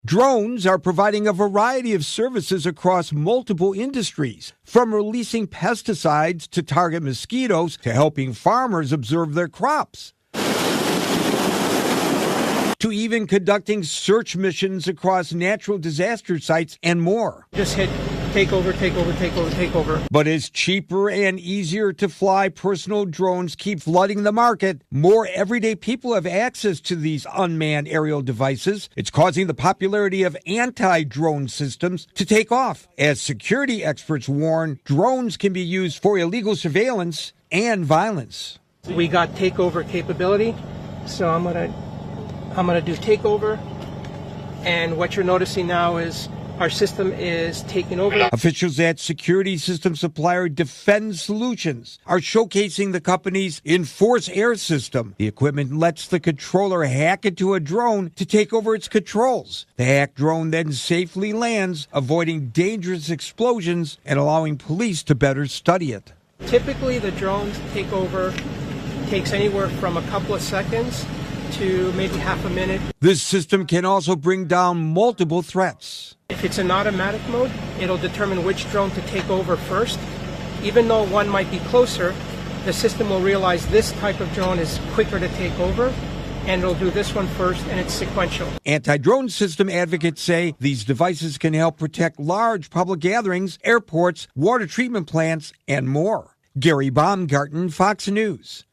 Drones are providing a variety of services across multiple industries, from releasing pesticides to target mosquitoes to helping farmers observe their crops, to even conducting search missions across natural disaster sites and more. Just hit take over. But as cheaper and easier to fly personal drones keep flooding the market, more everyday people have access to these unmanned aerial devices. It's causing the popularity of anti-drone systems to take off. As security experts warn, drones can be used for illegal surveillance and violence. We got takeover capability, so I'm gonna do takeover, and what you're noticing now is our system is taking over. Officials at security system supplier Defend Solutions are showcasing the company's EnforceAir system. The equipment lets the controller hack into a drone to take over its controls. The hacked drone then safely lands, avoiding dangerous explosions and allowing police to better study it. Typically, the drone's takeover takes anywhere from a couple of seconds to maybe half a minute. This system can also bring down multiple threats. If it's in automatic mode, it'll determine which drone to take over first. Even though one might be closer, the system will realize this type of drone is quicker to take over, and it'll do this one first, and it's sequential. Anti-drone system advocates say these devices can help protect large public gatherings, airports, water treatment plants, and more. Gary Baumgarten, Fox News.